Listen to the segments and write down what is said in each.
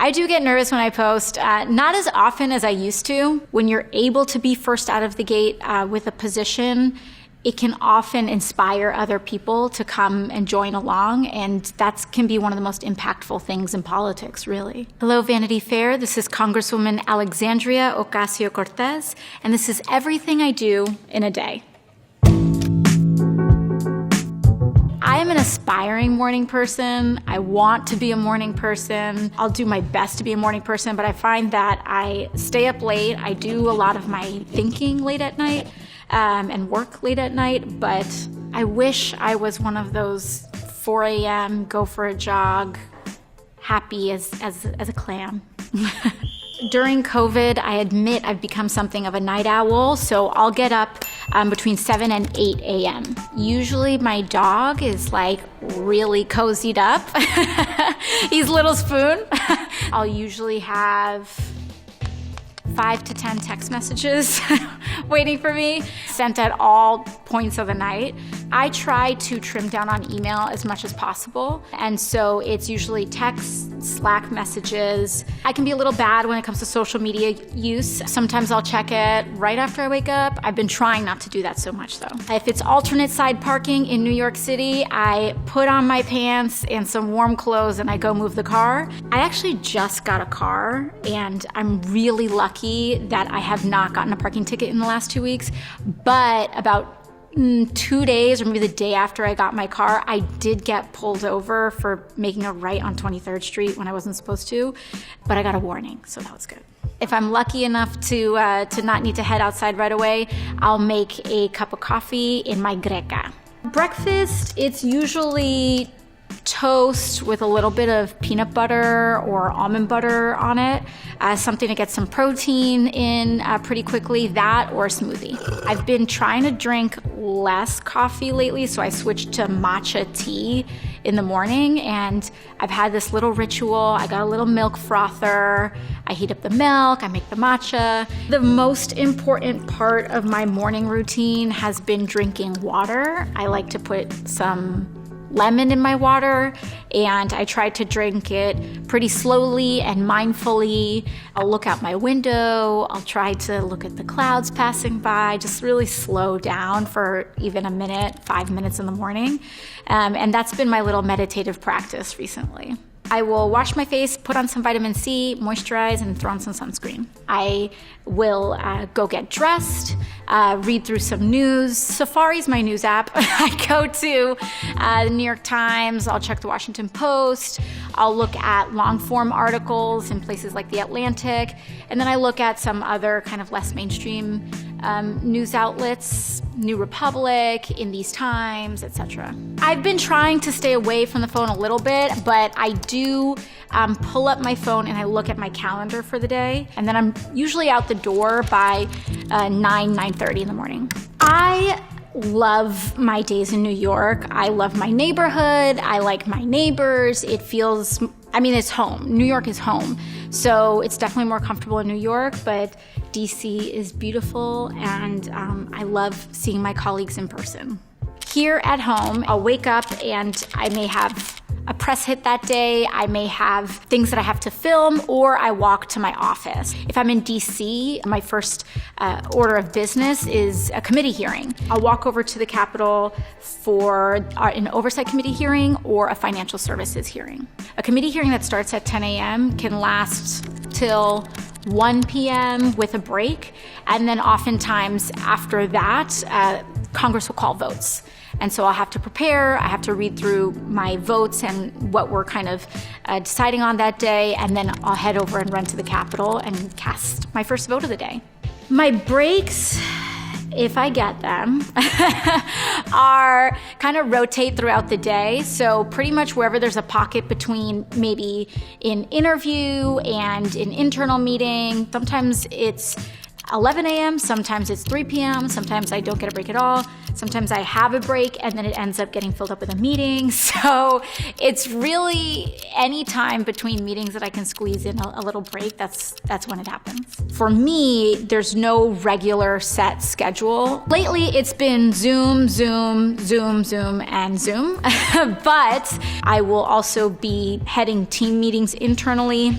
I do get nervous when I post, not as often as I used to. When you're able to be first out of the gate with a position, it can often inspire other people to come and join along, and that can be one of the most impactful things in politics, really. Hello, Vanity Fair. This is Congresswoman Alexandria Ocasio-Cortez, and this is everything I do in a day. I am an aspiring morning person. I want to be a morning person. I'll do my best to be a morning person, but I find that I stay up late. I do a lot of my thinking late at night and work late at night, but I wish I was one of those 4 a.m., go for a jog, happy as a clam. During COVID, I admit I've become something of a night owl, so I'll get up between 7 and 8 a.m. Usually my dog is like really cozied up. He's Little Spoon. I'll usually have 5 to 10 text messages waiting for me, sent at all points of the night. I try to trim down on email as much as possible, and so it's usually texts, Slack messages. I can be a little bad when it comes to social media use. Sometimes I'll check it right after I wake up. I've been trying not to do that so much though. If it's alternate side parking in New York City, I put on my pants and some warm clothes and I go move the car. I actually just got a car, and I'm really lucky that I have not gotten a parking ticket in the last 2 weeks, but about 2 days or maybe the day after I got my car, I did get pulled over for making a right on 23rd Street when I wasn't supposed to, but I got a warning, so that was good. If I'm lucky enough to not need to head outside right away, I'll make a cup of coffee in my greca. Breakfast, it's usually toast with a little bit of peanut butter or almond butter on it, something to get some protein in pretty quickly, that or a smoothie. I've been trying to drink less coffee lately, so I switched to matcha tea in the morning, and I've had this little ritual. I got a little milk frother, I heat up the milk, I make the matcha. The most important part of my morning routine has been drinking water. I like to put some lemon in my water, and I try to drink it pretty slowly and mindfully. I'll look out my window, I'll try to look at the clouds passing by, just really slow down for even a minute, 5 minutes in the morning. And that's been my little meditative practice recently. I will wash my face, put on some vitamin C, moisturize, and throw on some sunscreen. I will go get dressed, read through some news. Safari's my news app. I go to the New York Times, I'll check the Washington Post, I'll look at long-form articles in places like The Atlantic, and then I look at some other kind of less mainstream news outlets, New Republic, In These Times, etc. I've been trying to stay away from the phone a little bit, but I do pull up my phone and I look at my calendar for the day, and then I'm usually out the door by 9:30 in the morning. I love my days in New York. I love my neighborhood. I like my neighbors. It feels, it's home. New York is home. So it's definitely more comfortable in New York, but DC is beautiful, and I love seeing my colleagues in person. Here at home, I'll wake up and I may have a press hit that day, I may have things that I have to film, or I walk to my office. If I'm in DC, my first order of business is a committee hearing. I'll walk over to the Capitol for an oversight committee hearing or a financial services hearing. A committee hearing that starts at 10 a.m. can last till 1 p.m. with a break, and then oftentimes after that, Congress will call votes. And so I'll have to prepare, I have to read through my votes and what we're kind of deciding on that day, and then I'll head over and run to the Capitol and cast my first vote of the day. My breaks, if I get them, are kind of rotate throughout the day. So pretty much wherever there's a pocket between maybe an interview and an internal meeting. Sometimes it's 11 a.m., sometimes it's 3 p.m., sometimes I don't get a break at all. Sometimes I have a break and then it ends up getting filled up with a meeting. So it's really any time between meetings that I can squeeze in a little break, that's when it happens. For me, there's no regular set schedule. Lately, it's been Zoom, Zoom, Zoom, Zoom, and Zoom. But I will also be heading team meetings internally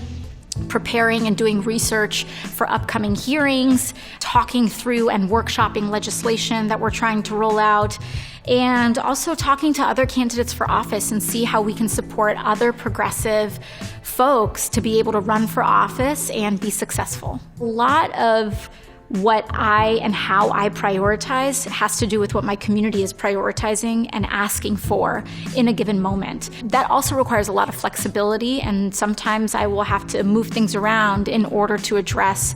preparing and doing research for upcoming hearings, talking through and workshopping legislation that we're trying to roll out, and also talking to other candidates for office and see how we can support other progressive folks to be able to run for office and be successful. A lot of what I and how I prioritize has to do with what my community is prioritizing and asking for in a given moment. That also requires a lot of flexibility, and sometimes I will have to move things around in order to address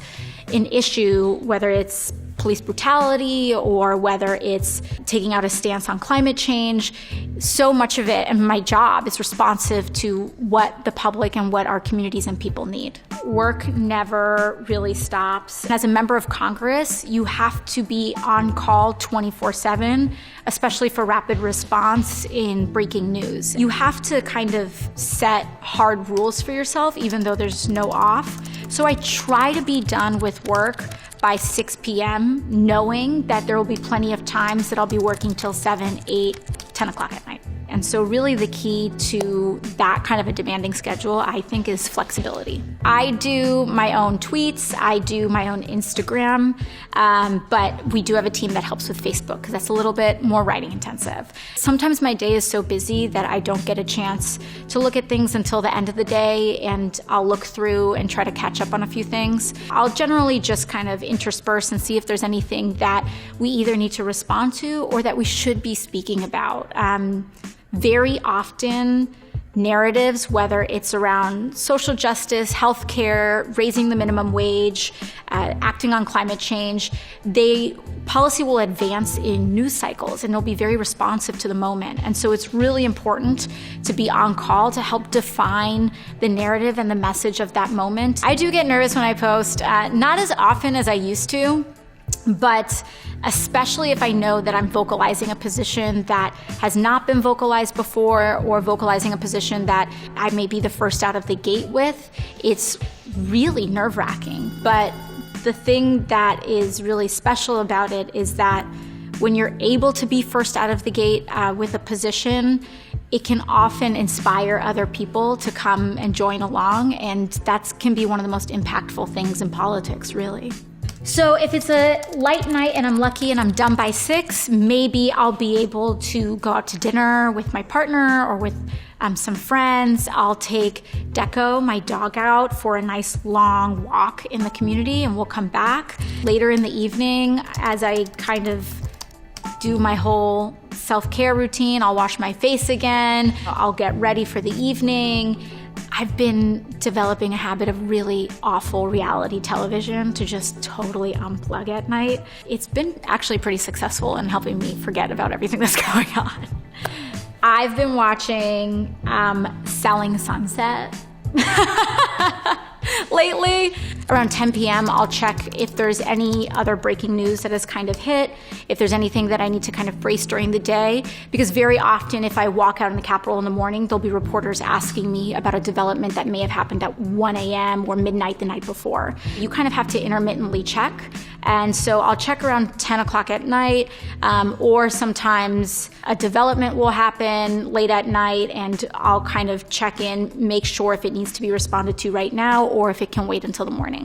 an issue, whether it's police brutality or whether it's taking out a stance on climate change. So much of it, and my job is responsive to what the public and what our communities and people need. Work never really stops. As a member of Congress, you have to be on call 24/7, especially for rapid response in breaking news. You have to kind of set hard rules for yourself, even though there's no off. So I try to be done with work by 6 p.m., knowing that there will be plenty of times that I'll be working till 7, 8, 10 o'clock at night. And so really the key to that kind of a demanding schedule, I think, is flexibility. I do my own tweets, I do my own Instagram, but we do have a team that helps with Facebook because that's a little bit more writing intensive. Sometimes my day is so busy that I don't get a chance to look at things until the end of the day, and I'll look through and try to catch up on a few things. I'll generally just kind of intersperse and see if there's anything that we either need to respond to or that we should be speaking about. Very often, narratives, whether it's around social justice, healthcare, raising the minimum wage, acting on climate change, policy will advance in news cycles and they'll be very responsive to the moment. And so it's really important to be on call to help define the narrative and the message of that moment. I do get nervous when I post, not as often as I used to, but especially if I know that I'm vocalizing a position that has not been vocalized before or vocalizing a position that I may be the first out of the gate with, it's really nerve-wracking. But the thing that is really special about it is that when you're able to be first out of the gate with a position, it can often inspire other people to come and join along, and that can be one of the most impactful things in politics, really. So if it's a light night and I'm lucky and I'm done by 6, maybe I'll be able to go out to dinner with my partner or with some friends. I'll take Deco, my dog, out for a nice long walk in the community, and we'll come back later in the evening as I kind of do my whole self-care routine. I'll wash my face again. I'll get ready for the evening. I've been developing a habit of really awful reality television to just totally unplug at night. It's been actually pretty successful in helping me forget about everything that's going on. I've been watching Selling Sunset lately. Around 10 p.m., I'll check if there's any other breaking news that has kind of hit, if there's anything that I need to kind of brace during the day, because very often if I walk out in the Capitol in the morning, there'll be reporters asking me about a development that may have happened at 1 a.m. or midnight the night before. You kind of have to intermittently check, and so I'll check around 10 o'clock at night, or sometimes a development will happen late at night, and I'll kind of check in, make sure if it needs to be responded to right now or if it can wait until the morning.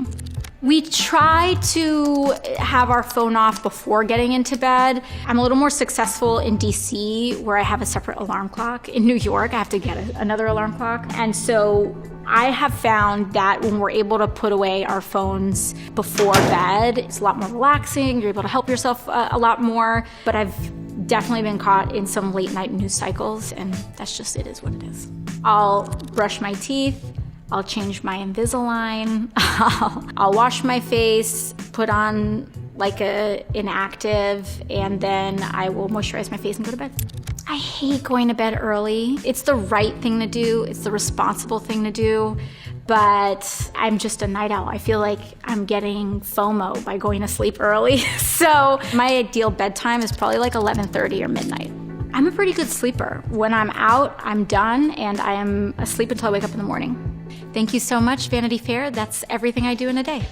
We try to have our phone off before getting into bed. I'm a little more successful in DC, where I have a separate alarm clock. In New York, I have to get another alarm clock. And so I have found that when we're able to put away our phones before bed, it's a lot more relaxing. You're able to help yourself a lot more. But I've definitely been caught in some late night news cycles, and that's just, it is what it is. I'll brush my teeth. I'll change my Invisalign, I'll wash my face, put on like an active, and then I will moisturize my face and go to bed. I hate going to bed early. It's the right thing to do, it's the responsible thing to do, but I'm just a night owl. I feel like I'm getting FOMO by going to sleep early. So my ideal bedtime is probably like 11:30 or midnight. I'm a pretty good sleeper. When I'm out, I'm done, and I am asleep until I wake up in the morning. Thank you so much, Vanity Fair. That's everything I do in a day.